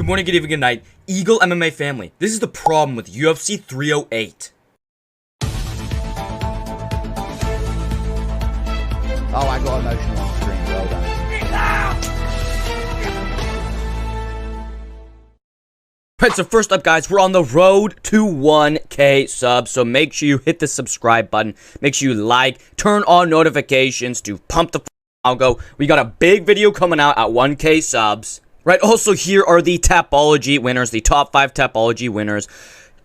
Good morning, good evening, good night. EagleMMA family. This is the problem with UFC 308. Oh, I got emotional on screen. Well done. Right, so first up, guys, we're on the road to 1K subs, so make sure you hit the subscribe button. Make sure you like, turn on notifications to pump the algo. We got a big video coming out at 1K subs. Right, also here are the Tapology winners, the top 5 Tapology winners.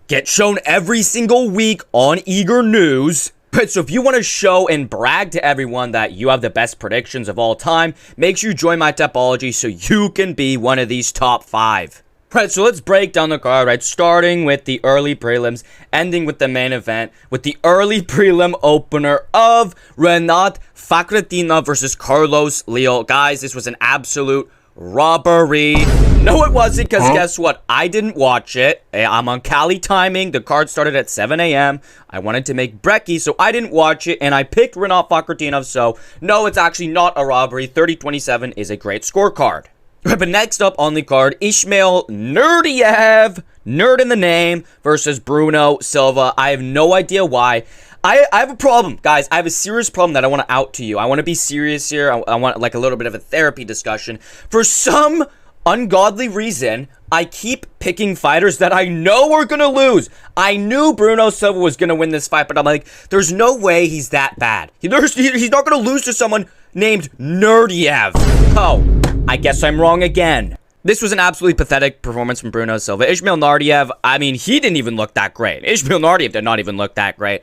Get shown every single week on Eagre News. Right, so if you want to show and brag to everyone that you have the best predictions of all time, make sure you join my Tapology so you can be one of these top 5. Right, so let's break down the card, right? Starting with the early prelims, ending with the main event, with the early prelim opener of Renat Fakhreddinov versus Carlos Leo. Guys, this was an absolute robbery. No, it wasn't, because guess what? I didn't watch it. I'm on Cali timing. The card started at 7 a.m. I wanted to make brekkie, so I didn't watch it, and I picked Renat Fakhreddinov, so no, it's actually not a robbery. 30-27 is a great scorecard. But next up on the card, Ismail Nurdiev, nerd in the name, versus Bruno Silva. I have no idea why. I have a problem, guys. I have a serious problem that I want to out to you. I want to be serious here. I want like a little bit of a therapy discussion. For some ungodly reason, I keep picking fighters that I know are going to lose. I knew Bruno Silva was going to win this fight, but I'm like, there's no way he's that bad. He's not going to lose to someone named Nurdiev. Oh, I guess I'm wrong again. This was an absolutely pathetic performance from Bruno Silva. Ismail Nurdiev, I mean, he didn't even look that great. Ismail Nurdiev did not even look that great.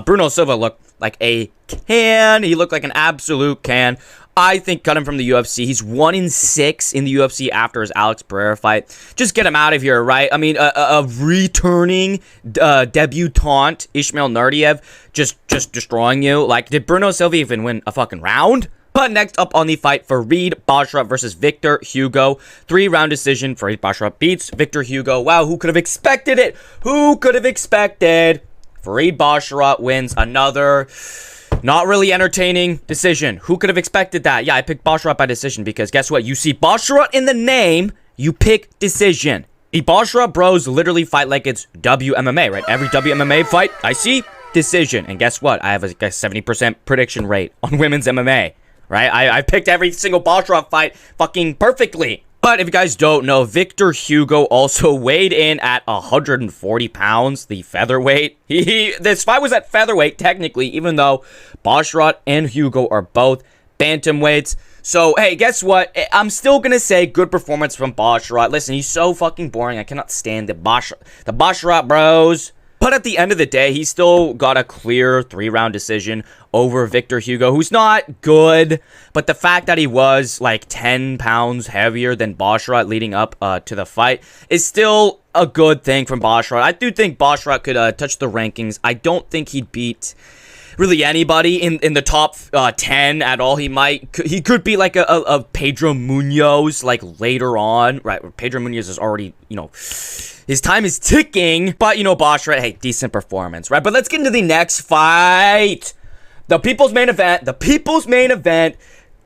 Bruno Silva looked like a can. He looked like an absolute can. I think cut him from the UFC. He's 1-6 in the UFC after his Alex Pereira fight. Just get him out of here, right? I mean, a returning debutant, Ismail Nurdiev, just destroying you. Like, did Bruno Silva even win a fucking round? But next up on the fight, Farid Basharat versus Victor Hugo. 3-round decision. Farid Basharat beats Victor Hugo. Wow, who could have expected it? Who could have expected? Farid Basharat wins another not really entertaining decision. Who could have expected that? Yeah, I picked Basharat by decision because guess what? You see Basharat in the name, you pick decision. The Basharat bros literally fight like it's WMMA, right? Every WMMA fight, I see decision. And guess what? I have a 70% prediction rate on women's MMA. Right? I picked every single Basharat fight fucking perfectly. But if you guys don't know, Victor Hugo also weighed in at 140 pounds, the featherweight. This fight was at featherweight, technically, even though Basharat and Hugo are both bantamweights. So, hey, guess what? I'm still going to say good performance from Basharat. Listen, he's so fucking boring. I cannot stand the Basharat bros. But at the end of the day, he still got a clear 3-round decision over Victor Hugo, who's not good. But the fact that he was like 10 pounds heavier than Basharat leading up to the fight is still a good thing from Basharat. I do think Basharat could touch the rankings. I don't think he'd beat really anybody in the top 10 at all. He could be like a Pedro Munoz like later on, right? Pedro Munoz is already, you know, his time is ticking, but you know, Basharat, hey, decent performance, right? But let's get into the next fight. The people's main event,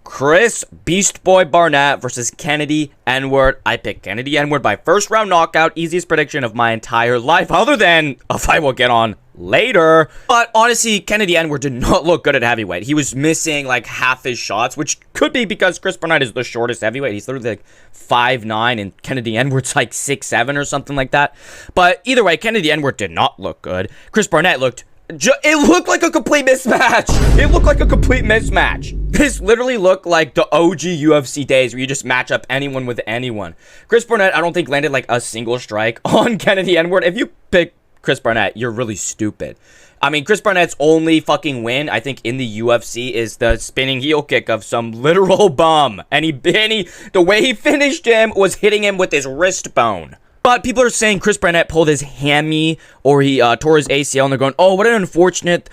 Chris Beast Boy Barnett versus Kennedy N-Word. I picked Kennedy N-Word by first round knockout. Easiest prediction of my entire life, other than a fight we'll get on later. But honestly, Kennedy N-Word did not look good at heavyweight. He was missing like half his shots, which could be because Chris Barnett is the shortest heavyweight. He's literally like 5'9", and Kennedy N-Word's like 6'7" or something like that. But either way, Kennedy N-Word did not look good. Chris Barnett looked... It looked like a complete mismatch. It looked like a complete mismatch. This literally looked like the OG UFC days where you just match up anyone with anyone. Chris Barnett, I don't think, landed like a single strike on Kennedy N-Word. If you pick Chris Barnett, you're really stupid. I mean, Chris Barnett's only fucking win, I think, in the UFC is the spinning heel kick of some literal bum. And the way he finished him was hitting him with his wrist bone. But people are saying Chris Barnett pulled his hammy or he tore his ACL, and they're going, "Oh, what an unfortunate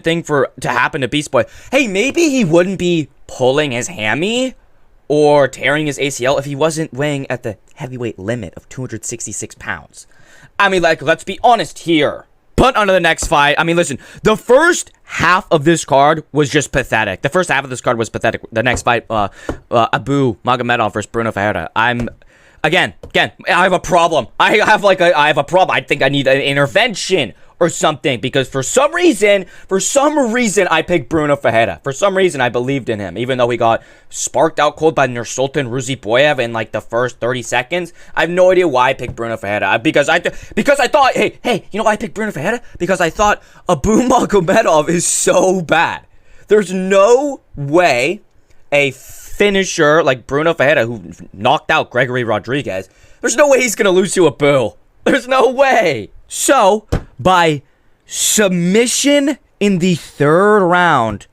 thing to happen to Beast Boy." Hey, maybe he wouldn't be pulling his hammy or tearing his ACL if he wasn't weighing at the heavyweight limit of 266 pounds. I mean, like, let's be honest here. But on to the next fight. I mean, listen, the first half of this card was just pathetic. The next fight, Abu Magomedov versus Bruno Ferreira. Again, I have a problem. I have a problem. I think I need an intervention or something, because for some reason, I picked Bruno Ferreira. For some reason, I believed in him, even though he got sparked out cold by Nursultan Ruziboyev in like the first 30 seconds. I have no idea why I picked Bruno Ferreira. Because I thought, hey, you know why I picked Bruno Ferreira? Because I thought Abu Magomedov is so bad. There's no way a finisher like Bruno Ferreira, who knocked out Gregory Rodriguez, there's no way he's gonna lose to Abu. There's no way. So, by submission in the third round,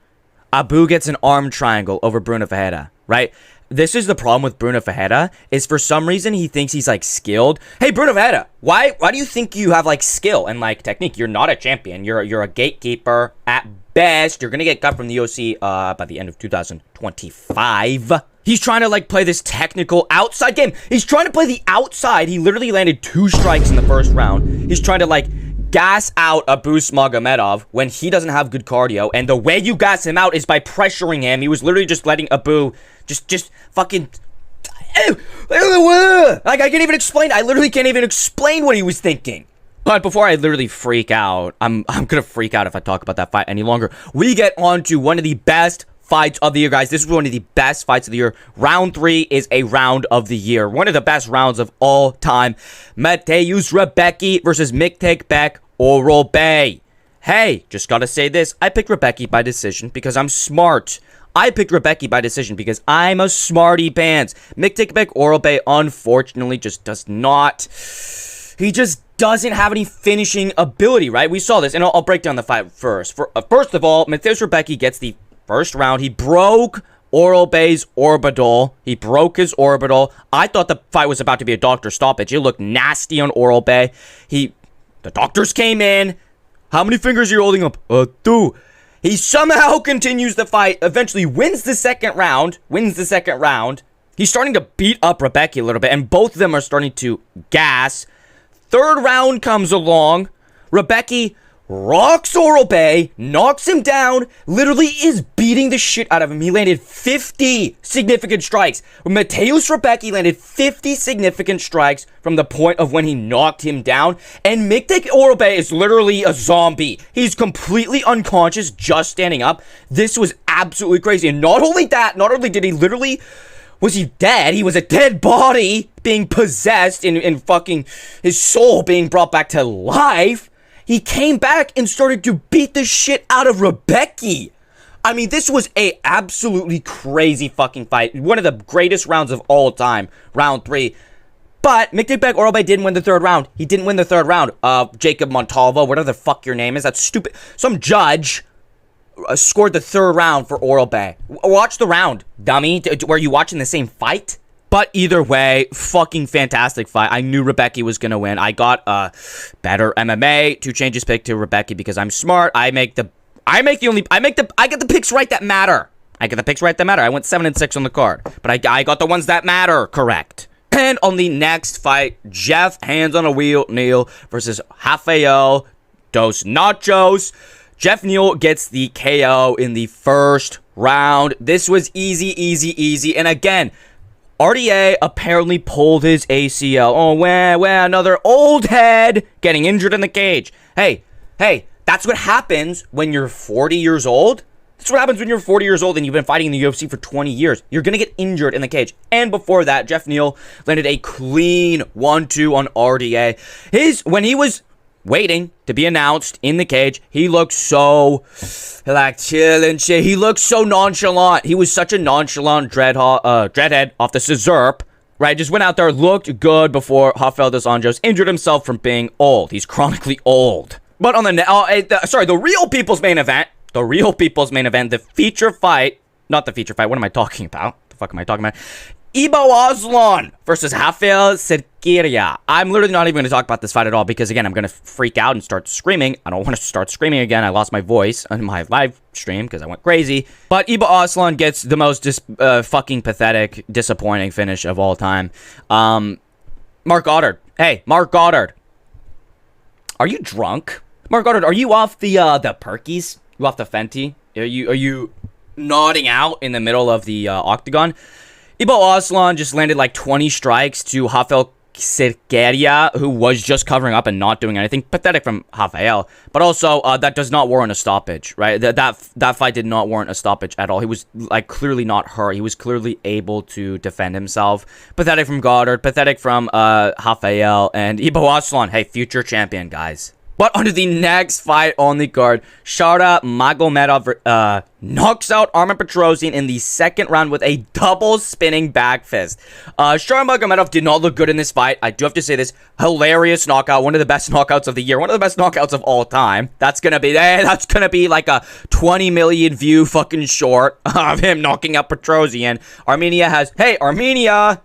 Abu gets an arm triangle over Bruno Ferreira, right? This is the problem with Bruno Ferreira, is for some reason he thinks he's like skilled. Hey, Bruno Ferreira, why do you think you have like skill and like technique? You're not a champion. You're a gatekeeper at best. You're gonna get cut from the UFC by the end of 2025. He's trying to like play this technical outside game. He's trying to play the outside. He literally landed 2 strikes in the first round. He's trying to like gas out Abu Magomedov when he doesn't have good cardio, and the way you gas him out is by pressuring him. He was literally just letting Abu just fucking like, I can't even explain. I literally can't even explain what he was thinking. But before I literally freak out, I'm gonna freak out if I talk about that fight any longer. We get on to one of the best fights of the year, guys. This is one of the best fights of the year. Round 3 is a round of the year. One of the best rounds of all time. Mateusz Rebecki versus Miktybek Orolbay. Hey, just gotta say this. I picked Rebecki by decision because I'm smart. I picked Rebecki by decision because I'm a smarty pants. Miktybek Orolbay, unfortunately, just does not... He just doesn't have any finishing ability, right? We saw this, and I'll break down the fight first. First of all, Mateusz Rebecki gets the first round. He broke Orolbay's orbital. He broke his orbital. I thought the fight was about to be a doctor stoppage. It looked nasty on Orolbay. The doctors came in. How many fingers are you holding up? 2. He somehow continues the fight. Eventually wins the second round. He's starting to beat up Rebecki a little bit, and both of them are starting to gas. Third round comes along. Rebecki rocks Orolbay, knocks him down, literally is beating the shit out of him. He landed 50 significant strikes. Mateusz Rebecki landed 50 significant strikes from the point of when he knocked him down. And Miktybek Orolbay is literally a zombie. He's completely unconscious, just standing up. This was absolutely crazy. And not only did he literally... Was he dead? He was a dead body being possessed and fucking his soul being brought back to life. He came back and started to beat the shit out of Rebecki. I mean, this was a absolutely crazy fucking fight. One of the greatest rounds of all time, round 3. But Miktybek Orolbay didn't win the third round. He didn't win the third round. Jacob Montalvo, whatever the fuck your name is, that's stupid. Some judge scored the third round for Orolbay. Watch the round, dummy. Were you watching the same fight? But either way, fucking fantastic fight. I knew Rebecki was gonna win. I got better MMA to change his pick to Rebecki because I'm smart. I get the picks right that matter. I went 7-6 on the card, but I got the ones that matter correct. And on the next fight, Jeff Hands on a Wheel Neal versus Rafael Dos Nachos. Jeff Neal gets the KO in the first round. This was easy. And again, RDA apparently pulled his ACL. Oh, well, another old head getting injured in the cage. Hey, that's what happens when you're 40 years old. That's what happens when you're 40 years old and you've been fighting in the UFC for 20 years. You're going to get injured in the cage. And before that, Jeff Neal landed a clean 1-2 on RDA. When he was waiting to be announced in the cage, he looked so like chill and shit. He looked so nonchalant. He was such a nonchalant dreadhead off the scissor, right? Just went out there, looked good before Rafael Dos Anjos injured himself from being old. He's chronically old. But on the real people's main event, the feature fight, not the feature fight. What am I talking about? The fuck am I talking about? Ibo Aslan versus Rafael Serqueira. I'm literally not even going to talk about this fight at all because, again, I'm going to freak out and start screaming. I don't want to start screaming again. I lost my voice on my live stream because I went crazy. But Ibo Aslan gets the most fucking pathetic, disappointing finish of all time. Mark Goddard. Hey, Mark Goddard. Are you drunk? Mark Goddard, are you off the perkies? You off the Fenty? Are you nodding out in the middle of the octagon? Ibo Aslan just landed like 20 strikes to Rafael Sirgeria, who was just covering up and not doing anything. Pathetic from Rafael. But also, that does not warrant a stoppage, right? That fight did not warrant a stoppage at all. He was, like, clearly not hurt. He was clearly able to defend himself. Pathetic from Goddard. Pathetic from, Rafael. And Ibo Aslan, hey, future champion, guys. But under the next fight on the card, Shara Magomedov knocks out Armen Petrosian in the second round with a double spinning back fist. Shara Magomedov did not look good in this fight. I do have to say this. Hilarious knockout. One of the best knockouts of the year. One of the best knockouts of all time. That's gonna be like a 20 million view fucking short of him knocking out Petrosian. Armenia,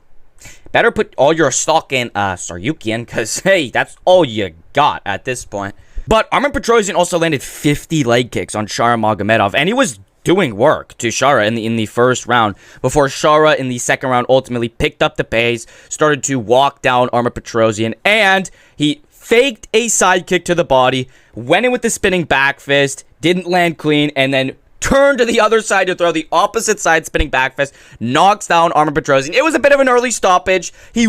better put all your stock in Saryukian, because, hey, that's all you got at this point. But Armen Petrosian also landed 50 leg kicks on Shara Magomedov, and he was doing work to Shara in the first round, before Shara in the second round ultimately picked up the pace, started to walk down Armen Petrosian, and he faked a side kick to the body, went in with the spinning back fist, didn't land clean, and then turned to the other side to throw the opposite side spinning back fist, knocks down Armen Petrosian. It was a bit of an early stoppage. He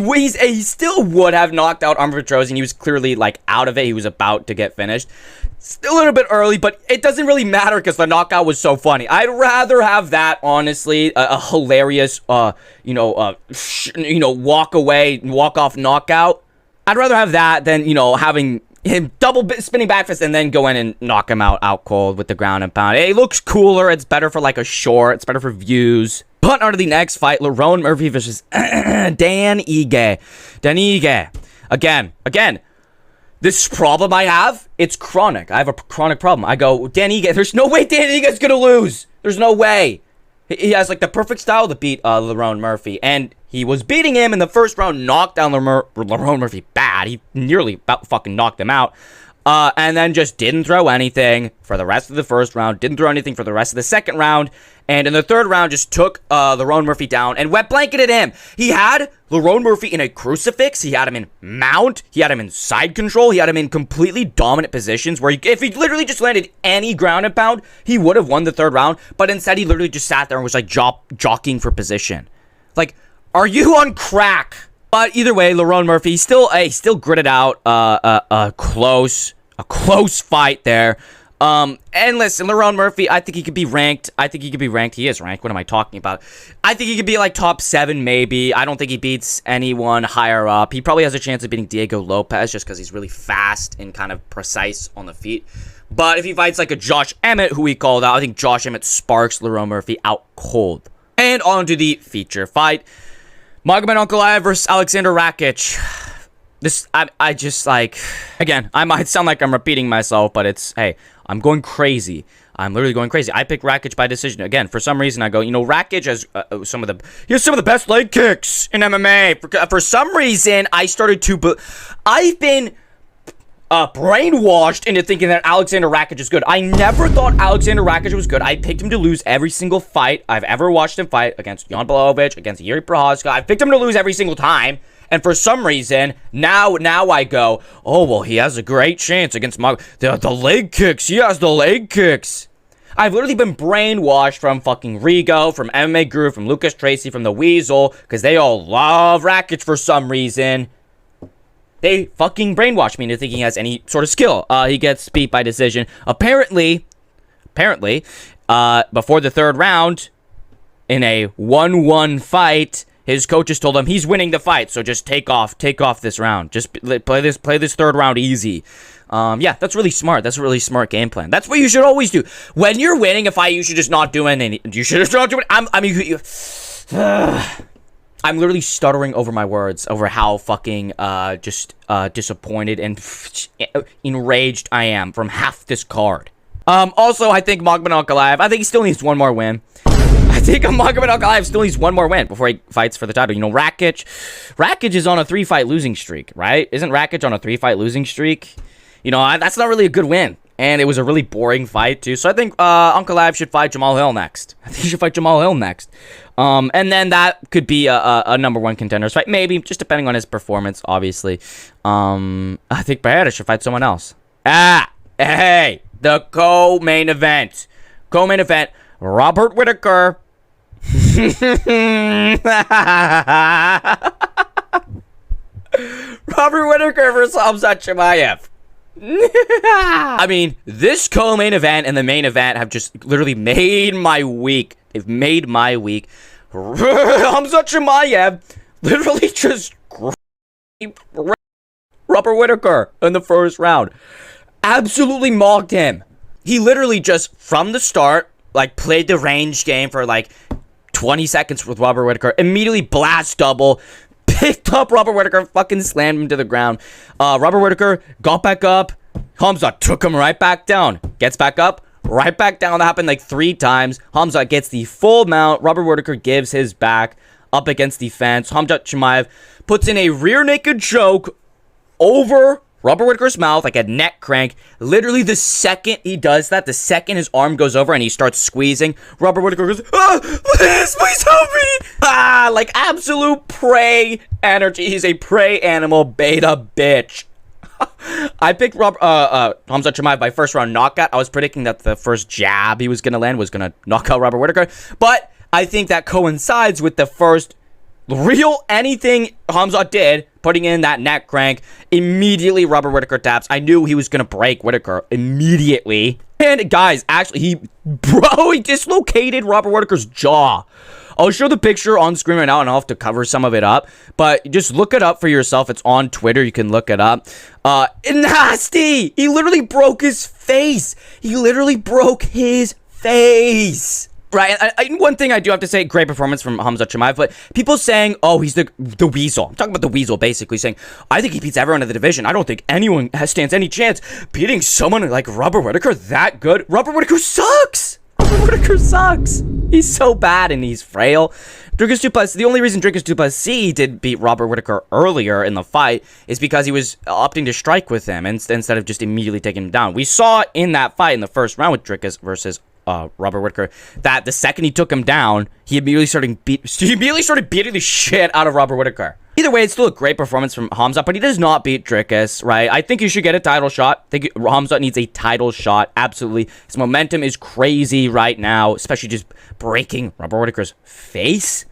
still would have knocked out Armen Petrosian. He was clearly, like, out of it. He was about to get finished. Still a little bit early, but it doesn't really matter because the knockout was so funny. I'd rather have that, honestly, a hilarious, walk away, walk off knockout. I'd rather have that than, having him double spinning back fist and then go in and knock him out cold with the ground and pound. It looks cooler. It's better for like a short. It's better for views. But under the next fight, Lerone Murphy versus Dan Eagre. Dan Eagre. Again, this problem I have, it's chronic. I have a chronic problem. I go, Dan Eagre, there's no way Dan Eagre's gonna lose. There's no way. He has like the perfect style to beat Lerone Murphy, and he was beating him in the first round, knocked down Lerone Murphy bad. He nearly about fucking knocked him out. And then just didn't throw anything for the rest of the first round, didn't throw anything for the rest of the second round, and in the third round just took Lerone Murphy down and wet blanketed him. He had Lerone Murphy in a crucifix, he had him in mount, he had him in side control, he had him in completely dominant positions where if he literally just landed any ground and pound, he would have won the third round, but instead he literally just sat there and was like jockeying for position. Like, are you on crack? But either way, Lerone Murphy still gritted out a close fight there. And listen, Lerone Murphy, I think he could be ranked. He is ranked. What am I talking about? I think he could be like top 7 maybe. I don't think he beats anyone higher up. He probably has a chance of beating Diego Lopez just because he's really fast and kind of precise on the feet. But if he fights like a Josh Emmett, who we called out, I think Josh Emmett sparks Lerone Murphy out cold. And on to the feature fight. Magomed Ankalaev versus Alexander Rakic. I just like, again, I might sound like I'm repeating myself, but it's, hey, I'm going crazy. I'm literally going crazy. I picked Rakic by decision. Again, for some reason, I go, Rakic has he has some of the best leg kicks in MMA. For some reason, I've been brainwashed into thinking that Alexander Rakic is good. I never thought Alexander Rakic was good. I picked him to lose every single fight I've ever watched him fight, against Jan Blachowicz, against Yuri Prochazka. I picked him to lose every single time. And for some reason, now I go, oh, well, he has a great chance against the leg kicks. He has the leg kicks. I've literally been brainwashed from fucking Rigo, from MMA Guru, from Lucas Tracy, from the Weasel, because they all love Rakic for some reason. They fucking brainwashed me into thinking he has any sort of skill. He gets beat by decision. Apparently, before the third round, in a 1-1 fight, his coaches told him he's winning the fight, so just take off this round. Just play this third round easy. Yeah, that's really smart. That's a really smart game plan. That's what you should always do. When you're winning a fight, you should just not do anything. You should just not do it. I'm literally stuttering over my words, over how fucking disappointed and enraged I am from half this card. Also, I think Magomed Ankalaev, I think he still needs one more win. I think Magomed Ankalaev still needs one more win before he fights for the title. Rakic is on a 3-fight losing streak, right? Isn't Rakic on a 3-fight losing streak? That's not really a good win. And it was a really boring fight, too. So I think Ankalaev should fight Jamal Hill next. And then that could be a number 1 contenders fight. Maybe, just depending on his performance, obviously. I think Pereira should fight someone else. Hey, the co-main event. Robert Whittaker Robert Whittaker versus Khamzat Chimaev. I mean, this co-main event and the main event have just literally made my week. They've made my week. Khamzat Chimaev literally just Robert Whittaker in the first round. Absolutely mocked him. He literally just, from the start, like, played the range game for, like, 20 seconds with Robert Whittaker. Immediately blast double. Picked up Robert Whittaker, fucking slammed him to the ground. Robert Whittaker got back up. Khamzat took him right back down. Gets back up, right back down. That happened like 3 times. Khamzat gets the full mount. Robert Whittaker gives his back up against the fence. Khamzat Chimaev puts in a rear naked choke over Robert Whittaker's mouth, like a neck crank. Literally, the second he does that, the second his arm goes over and he starts squeezing, Robert Whittaker goes, please help me! Like absolute prey energy. He's a prey animal beta bitch. I picked Khamzat Chimaev by first round knockout. I was predicting that the first jab he was going to land was going to knock out Robert Whittaker. But I think that coincides with the first real anything Khamzat did, putting in that neck crank. Immediately, Robert Whittaker taps. I knew he was going to break Whittaker immediately. And guys, actually, he dislocated Robert Whittaker's jaw. I'll show the picture on screen right now, and I'll have to cover some of it up. But just look it up for yourself. It's on Twitter. You can look it up. Nasty! He literally broke his face. He literally broke his face. Right, one thing I do have to say, great performance from Khamzat Chimaev, but people saying, oh, he's the weasel. I'm talking about the weasel, basically, saying, I think he beats everyone in the division. I don't think anyone stands any chance beating someone like Robert Whittaker that good. Robert Whittaker sucks! Robert Whittaker sucks! He's so bad and he's frail. Dricus 2+, the only reason Dricus 2+C did beat Robert Whittaker earlier in the fight is because he was opting to strike with him instead of just immediately taking him down. We saw in that fight in the first round with Dricus versus Robert Whittaker, that the second he took him down, he immediately started beating the shit out of Robert Whittaker. Either way, it's still a great performance from Khamzat, but he does not beat Dricus, right? I think he should get a title shot. I think Khamzat needs a title shot, absolutely. His momentum is crazy right now, especially just breaking Robert Whittaker's face.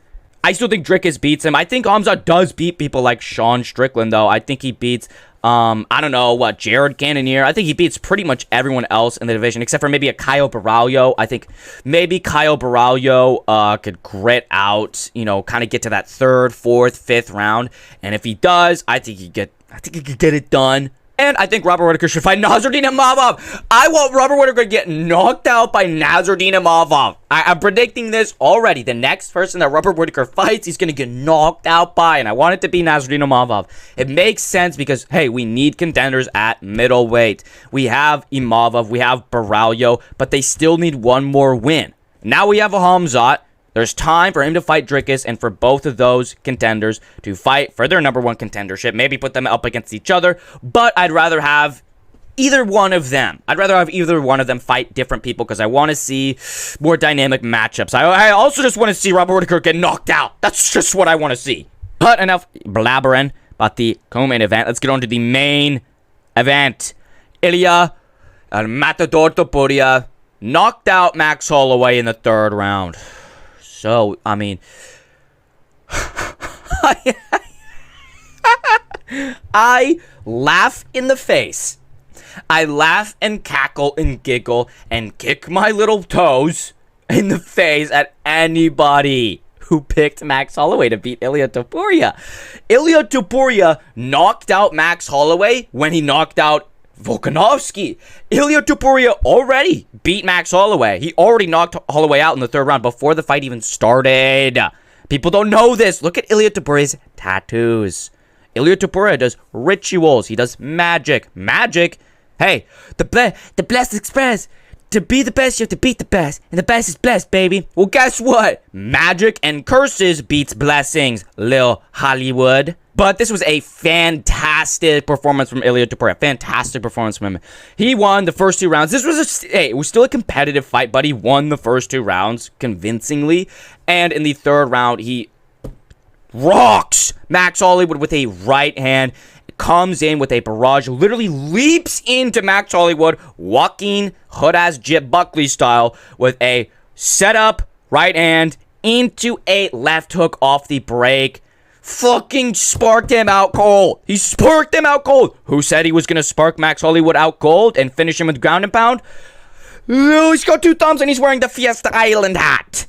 I still think Dricus beats him. I think Khamzat does beat people like Sean Strickland, though. I think he beats I don't know, Jared Cannonier. I think he beats pretty much everyone else in the division, except for maybe a Kyle Baralho. I think maybe Kyle Baralho could grit out, kind of get to that 3rd, 4th, 5th round. And if he does, I think he could get it done. And I think Robert Whittaker should fight Nasruddin Imavov. I want Robert Whittaker to get knocked out by Nasruddin Imavov. I'm predicting this already. The next person that Robert Whittaker fights, he's going to get knocked out by. And I want it to be Nasruddin Imavov. It makes sense because, hey, we need contenders at middleweight. We have Imavov, we have Baralho, but they still need one more win. Now we have a Khamzat. There's time for him to fight Dricus and for both of those contenders to fight for their number 1 contendership. Maybe put them up against each other, but I'd rather have either one of them. I'd rather have either one of them fight different people because I want to see more dynamic matchups. I also just want to see Robert Whittaker get knocked out. That's just what I want to see. But enough blabbering about the co-main event. Let's get on to the main event. Ilya Matador Topuria knocked out Max Holloway in the 3rd round. So, I mean, I laugh in the face. I laugh and cackle and giggle and kick my little toes in the face at anybody who picked Max Holloway to beat Ilya Topuria. Ilya Topuria knocked out Max Holloway when he knocked out Volkanovski. Ilya Topuria already beat Max Holloway. He already knocked Holloway out in the 3rd round before the fight even started. People don't know this. Look at Ilya Topuria's tattoos. Ilya Topuria does rituals. He does magic. Magic? Hey, the blessed express. To be the best, you have to beat the best. And the best is blessed, baby. Well, guess what? Magic and curses beats blessings, Lil Hollywood. But this was a fantastic performance from Ilya Topuria. Fantastic performance from him. He won the first 2 rounds. This was it was still a competitive fight, but he won the first 2 rounds convincingly. And in the 3rd round, he rocks Max Hollywood with a right hand. Comes in with a barrage, literally leaps into Max Hollywood, walking hood-ass Jip Buckley style with a setup right hand into a left hook off the break. Fucking sparked him out cold. He sparked him out cold. Who said he was going to spark Max Hollywood out cold and finish him with ground and pound? Oh, he's got 2 thumbs and he's wearing the Fiesta Island hat.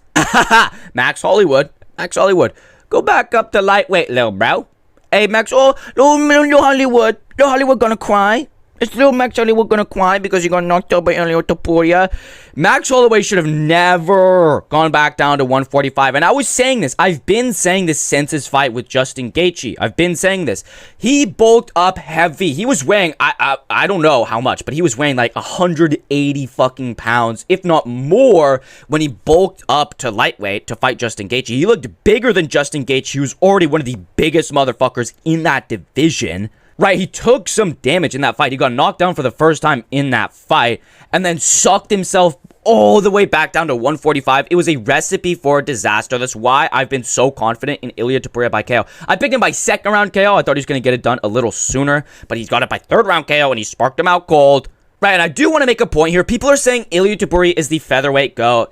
Max Hollywood. Max Hollywood. Go back up to lightweight, little bro. Hey, Max. Oh, little Hollywood. Little Hollywood gonna cry. Is little Max Hollywood gonna cry because he got knocked out by Elio Topuria? Max Holloway should have never gone back down to 145. And I was saying this. I've been saying this since his fight with Justin Gaethje. I've been saying this. He bulked up heavy. He was weighing, I don't know how much, but he was weighing like 180 fucking pounds, if not more, when he bulked up to lightweight to fight Justin Gaethje. He looked bigger than Justin Gaethje, who's already one of the biggest motherfuckers in that division. Right, he took some damage in that fight. He got knocked down for the first time in that fight and then sucked himself all the way back down to 145. It was a recipe for disaster. That's why I've been so confident in Ilia Topuria by KO. I picked him by 2nd round KO. I thought he was going to get it done a little sooner, but he's got it by 3rd round KO and he sparked him out cold. Right, and I do want to make a point here. People are saying Ilia Topuria is the featherweight GOAT.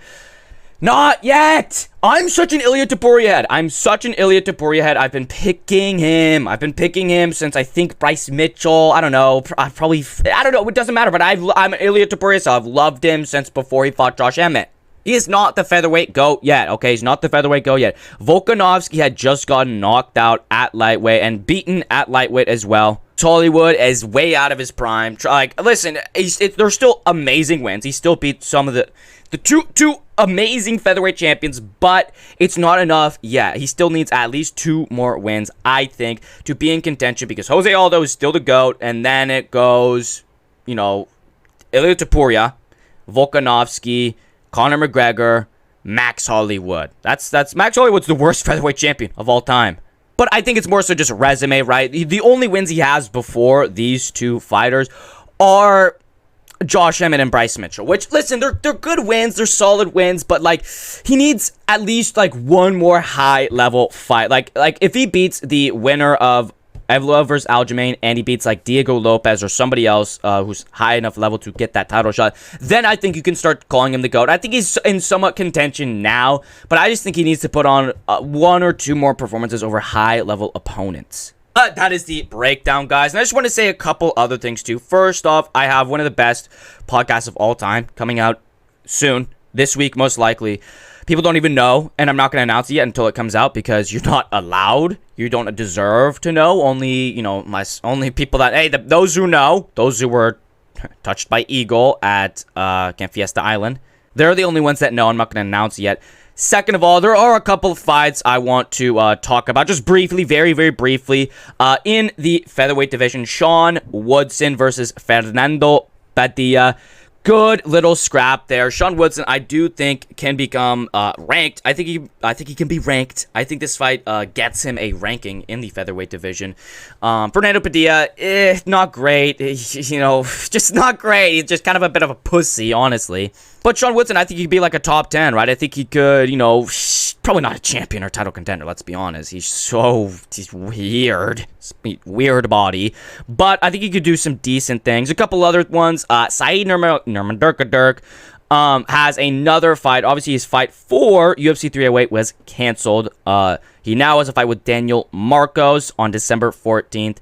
Not yet! I'm such an Ilia Topuria head. I'm such an Ilia Topuria head. I've been picking him. I've been picking him since I think Bryce Mitchell. I don't know. I don't know. It doesn't matter, but I'm an Ilia Topuria, so I've loved him since before he fought Josh Emmett. He is not the featherweight GOAT yet, okay? He's not the featherweight GOAT yet. Volkanovski had just gotten knocked out at lightweight and beaten at lightweight as well. Hollywood is way out of his prime. Like, listen, there's still amazing wins. He still beat some of the two amazing featherweight champions, but it's not enough yet. He still needs at least 2 more wins, I think, to be in contention, because Jose Aldo is still the GOAT, and then it goes, you know, Ilia Topuria, Volkanovski, Conor McGregor, Max Hollywood. That's Max Hollywood's the worst featherweight champion of all time. But I think it's more so just resume, right? The only wins he has before these 2 fighters are Josh Emmett and Bryce Mitchell, which, listen, they're good wins, they're solid wins, but like he needs at least like 1 more high level fight. Like if he beats the winner of Evloev versus Aljamain and he beats like Diego Lopez or somebody else who's high enough level to get that title shot, then I think you can start calling him the GOAT. I think he's in somewhat contention now, but I just think he needs to put on 1 or 2 more performances over high level opponents. But that is the breakdown, guys. And I just want to say a couple other things, too. First off, I have one of the best podcasts of all time coming out soon. This week, most likely. People don't even know, and I'm not going to announce it yet until it comes out because you're not allowed. You don't deserve to know. Only, you know, only people that, hey, those who know, those who were touched by Eagle at Camp Fiesta Island, they're the only ones that know. I'm not going to announce it yet. Second of all, there are a couple of fights I want to talk about, just briefly, very, very briefly. In the featherweight division, Sean Woodson versus Fernando Padilla. Good little scrap there. Sean Woodson, I do think, can become ranked. I think he can be ranked. I think this fight gets him a ranking in the featherweight division. Fernando Padilla, not great. You know, just not great. He's just kind of a bit of a pussy, honestly. But Sean Woodson, I think he could be like a top 10, right? I think he could, you know, probably not a champion or title contender, let's be honest. He's weird. Weird body. But I think he could do some decent things. A couple other ones. Saeed Nurmagomedov has another fight. Obviously, his fight for UFC 308 was canceled. He now has a fight with Daniel Marcos on December 14th.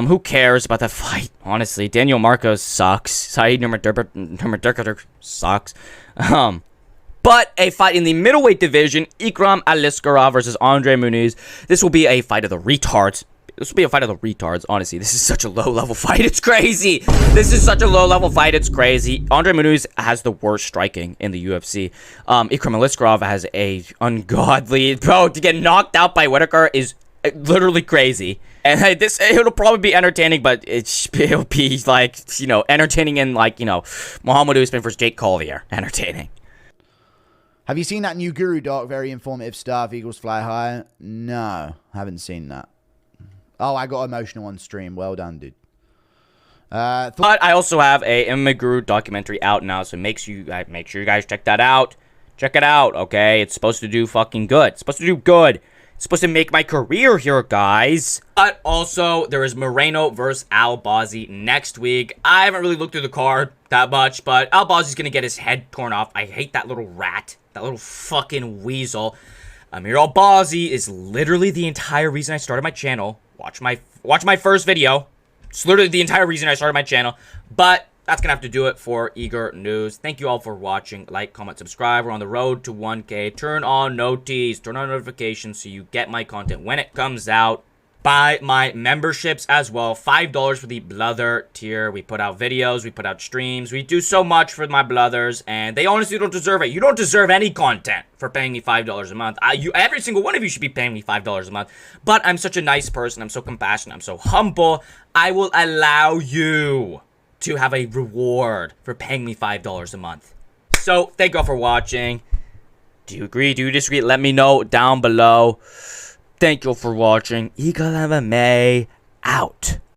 Who cares about that fight? Honestly, Daniel Marcos sucks. Saeed Nurmagomedov sucks. But a fight in the middleweight division, Ikram Aliskerov versus Andre Muniz. This will be a fight of the retards. This will be a fight of the retards, honestly. This is such a low-level fight. It's crazy. This is such a low-level fight. It's crazy. Andre Muniz has the worst striking in the UFC. Ikram Aliskerov has a ungodly... Bro, to get knocked out by Whitaker is literally crazy. And it'll probably be entertaining, but it'll be, like, you know, entertaining in, like, you know, Muhammad Usman versus Jake Collier. Entertaining. Have you seen that new Guru doc? Very informative stuff. Eagles fly high. No, haven't seen that. Oh, I got emotional on stream. Well done, dude. But I also have a MMA Guru documentary out now, so make sure you guys check that out. Check it out, okay? It's supposed to do fucking good. It's supposed to do good. It's supposed to make my career here, guys. But also, there is Moreno versus Albazi next week. I haven't really looked through the card that much, but Albazi's gonna get his head torn off. I hate that little rat. That little fucking weasel. Amir Albazi is literally the entire reason I started my channel. Watch my first video. It's literally the entire reason I started my channel. But that's gonna have to do it for Eagre News. Thank you all for watching. Like, comment, subscribe. We're on the road to 1K. Turn on noties. Turn on notifications so you get my content when it comes out. Buy my memberships as well. $5 for the Blother tier. We put out videos. We put out streams. We do so much for my Blothers, and they honestly don't deserve it. You don't deserve any content for paying me $5 a month. Every single one of you should be paying me $5 a month. But I'm such a nice person. I'm so compassionate. I'm so humble. I will allow you to have a reward for paying me $5 a month. So, thank you all for watching. Do you agree? Do you disagree? Let me know down below. Thank you all for watching. EagleMMA out.